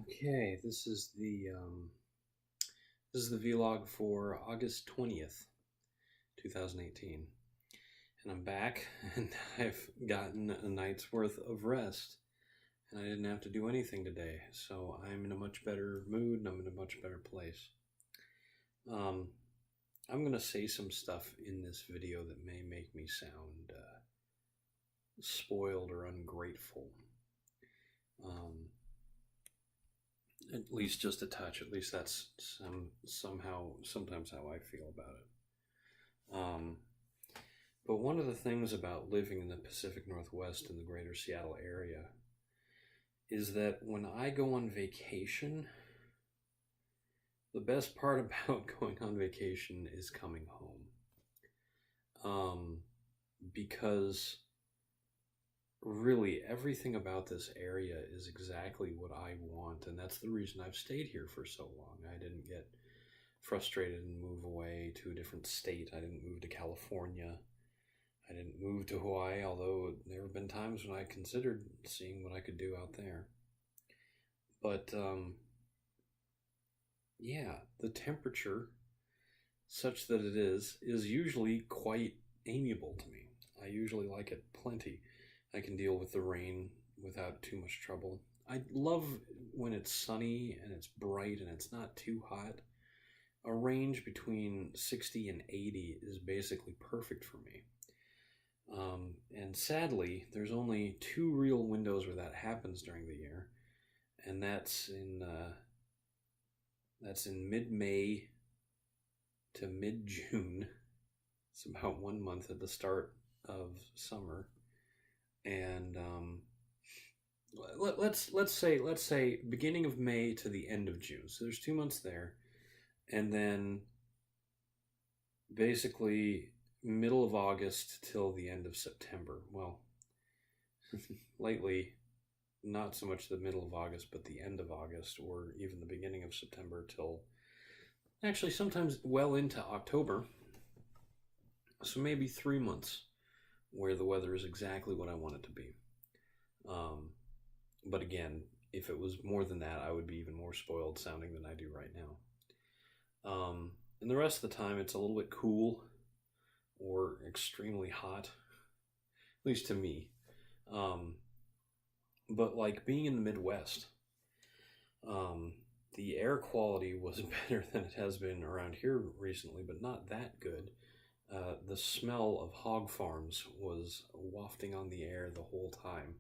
Okay, this is the vlog for August 20th, 2018. And I'm back and I've gotten a night's worth of rest and I didn't have to do anything today. So I'm in a much better mood and I'm in a much better place. Um, I'm going to say some stuff in this video that may make me sound spoiled or ungrateful. Um, at least just a touch. At least that's sometimes how I feel about it. But one of the things about living in the Pacific Northwest in the greater Seattle area is that when I go on vacation, the best part about going on vacation is coming home. Because really everything about this area is exactly what I want, and that's the reason I've stayed here for so long. I didn't get frustrated and move away to a different state. I didn't move to California. I didn't move to Hawaii, although there have been times when I considered seeing what I could do out there. But yeah, the temperature, such that it is usually quite amiable to me. I usually like it plenty. I can deal with the rain without too much trouble. I love when it's sunny and it's bright and it's not too hot. A range between 60 and 80 is basically perfect for me. And sadly, there's only two real windows where that happens during the year, and that's in mid-May to mid-June. It's about 1 month at the start of summer, and let's say beginning of May to the end of June. So there's 2 months there, and then basically middle of August till the end of September. Well, lately, not so much the middle of August, but the end of August, or even the beginning of September till actually sometimes well into October. So maybe 3 months where the weather is exactly what I want it to be. But again, if it was more than that, I would be even more spoiled sounding than I do right now. And the rest of the time, it's a little bit cool or extremely hot, at least to me. But like being in the Midwest, the air quality was better than it has been around here recently, but not that good. The smell of hog farms was wafting on the air the whole time,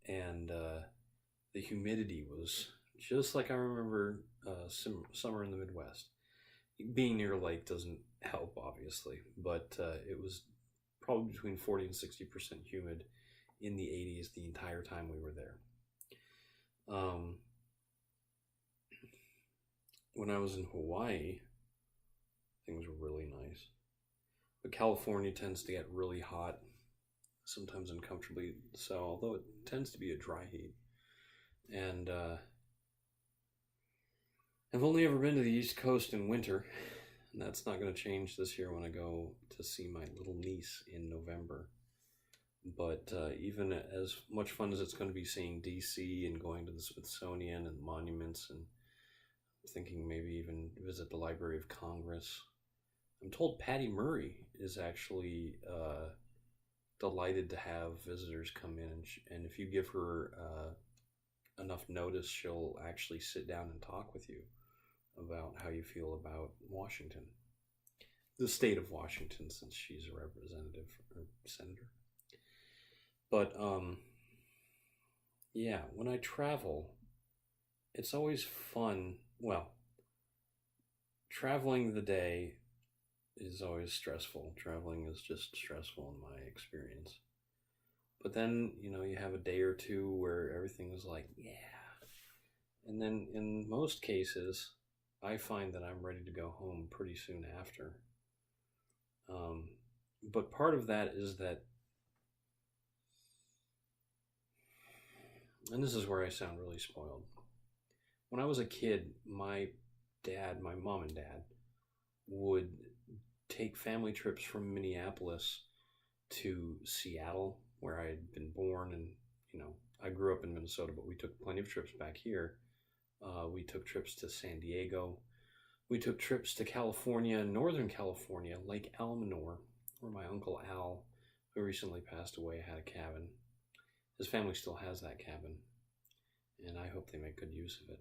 and the humidity was just like I remember summer in the Midwest. Being near a lake doesn't help, obviously, but it was probably between 40 and 60% humid in the 80s the entire time we were there. When I was in Hawaii, things were really nice. But California tends to get really hot, sometimes uncomfortably so, although it tends to be a dry heat. And I've only ever been to the East Coast in winter, and that's not going to change this year when I go to see my little niece in November. But even as much fun as it's going to be seeing DC and going to the Smithsonian and monuments, and thinking maybe even visit the Library of Congress, I'm told Patty Murray is actually delighted to have visitors come in, and if you give her enough notice, she'll actually sit down and talk with you about how you feel about Washington, the state of Washington, since she's a representative or senator. But yeah, when I travel, it's always fun. Well, traveling the day is always stressful. Traveling is just stressful in my experience. But then, you have a day or two where everything is like, yeah. And then in most cases, I find that I'm ready to go home pretty soon after. But part of that is that, and this is where I sound really spoiled. When I was a kid, my mom and dad, would take family trips from Minneapolis to Seattle, where I had been born, and I grew up in Minnesota, but we took plenty of trips back here. We took trips to San Diego. We took trips to California, Northern California, Lake Almanor, where my Uncle Al, who recently passed away, had a cabin. His family still has that cabin, and I hope they make good use of it.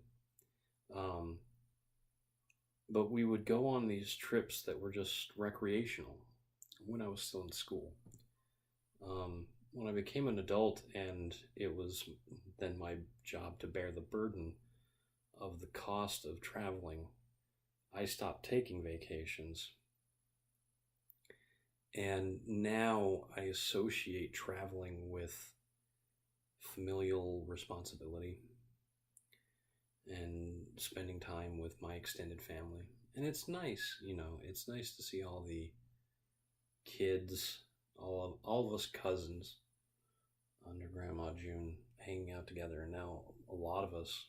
But we would go on these trips that were just recreational when I was still in school. When I became an adult and it was then my job to bear the burden of the cost of traveling, I stopped taking vacations. And now I associate traveling with familial responsibility and spending time with my extended family. And it's nice, it's nice to see all the kids, all of us cousins under Grandma June hanging out together. And now a lot of us,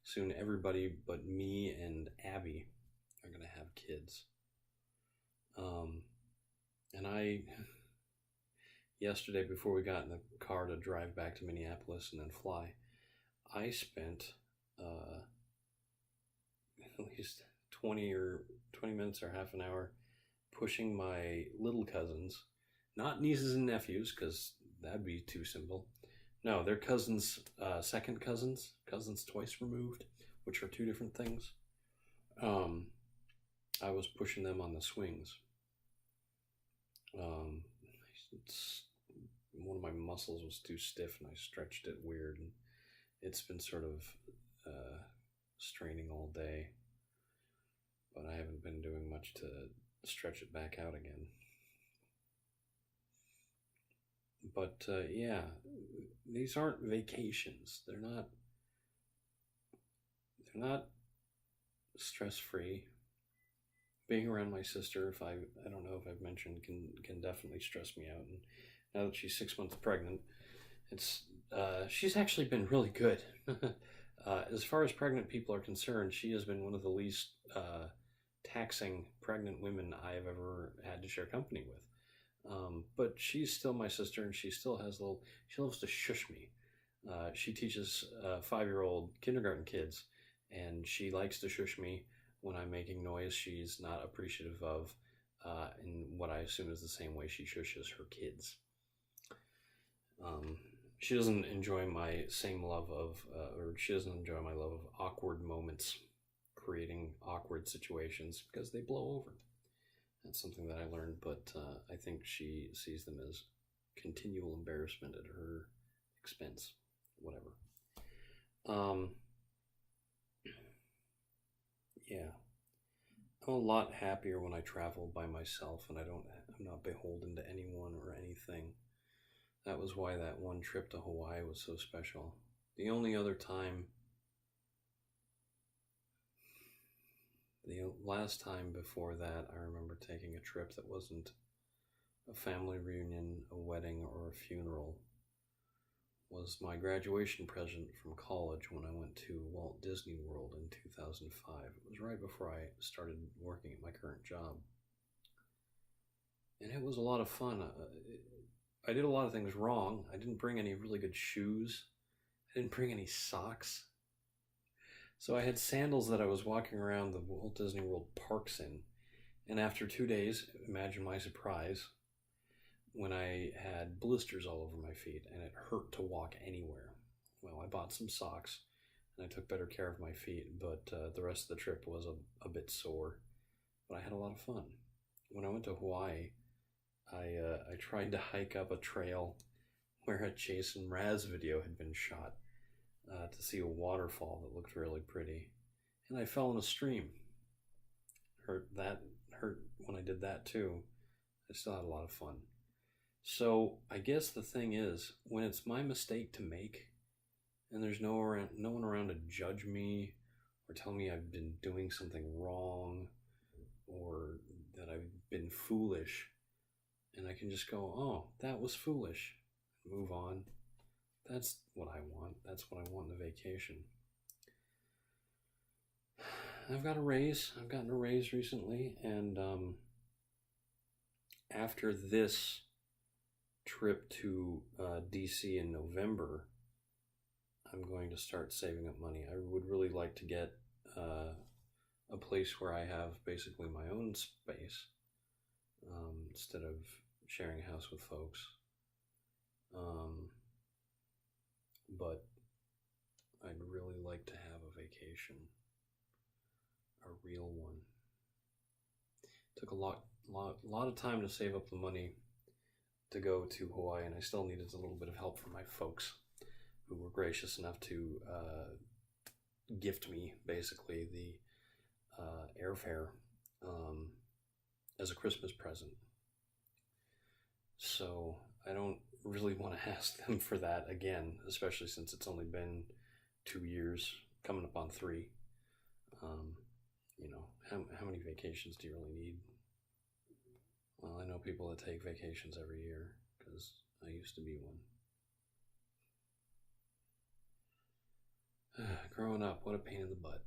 soon everybody but me and Abby, are going to have kids. And yesterday, before we got in the car to drive back to Minneapolis and then fly, I spent at least 20 minutes or half an hour pushing my little cousins, not nieces and nephews, because that'd be too simple. No, they're cousins, second cousins twice removed, which are two different things. I was pushing them on the swings. One of my muscles was too stiff and I stretched it weird, and it's been sort of straining all day, but I haven't been doing much to stretch it back out again. But yeah, these aren't vacations. They're not stress-free. Being around my sister, I don't know if I've mentioned, can definitely stress me out. And now that she's 6 months pregnant, she's actually been really good. As far as pregnant people are concerned, she has been one of the least taxing pregnant women I've ever had to share company with. But she's still my sister, and she still has she loves to shush me. She teaches 5-year-old kindergarten kids, and she likes to shush me when I'm making noise she's not appreciative of, in what I assume is the same way she shushes her kids. She doesn't enjoy my same love of, or she doesn't enjoy my love of awkward moments, creating awkward situations, because they blow over. That's something that I learned, but I think she sees them as continual embarrassment at her expense, whatever. Yeah, I'm a lot happier when I travel by myself and I'm not beholden to anyone or anything. That was why that one trip to Hawaii was so special. The only other time, the last time before that, I remember taking a trip that wasn't a family reunion, a wedding, or a funeral, was my graduation present from college when I went to Walt Disney World in 2005. It was right before I started working at my current job. And it was a lot of fun. I did a lot of things wrong. I didn't bring any really good shoes. I didn't bring any socks. So I had sandals that I was walking around the Walt Disney World parks in. And after 2 days, imagine my surprise when I had blisters all over my feet and it hurt to walk anywhere. Well, I bought some socks and I took better care of my feet, but the rest of the trip was a bit sore. But I had a lot of fun. When I went to Hawaii, I tried to hike up a trail where a Jason Mraz video had been shot to see a waterfall that looked really pretty. And I fell in a stream. Hurt when I did that too. I still had a lot of fun. So I guess the thing is, when it's my mistake to make, and there's no one around to judge me or tell me I've been doing something wrong or that I've been foolish, and I can just go, oh, that was foolish, move on. That's what I want. That's what I want in a vacation. I've gotten a raise recently, and after this trip to DC in November, I'm going to start saving up money. I would really like to get a place where I have basically my own space instead of sharing a house with folks. But I'd really like to have a vacation, a real one. Took a lot of time to save up the money to go to Hawaii, and I still needed a little bit of help from my folks, who were gracious enough to gift me basically the airfare as a Christmas present. So I don't really want to ask them for that again, especially since it's only been 2 years, coming up on 3. You know, how many vacations do you really need? Well, I know people that take vacations every year, because I used to be one. Growing up, what a pain in the butt.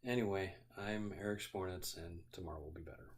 Anyway, I'm Eric Spornitz, and tomorrow will be better.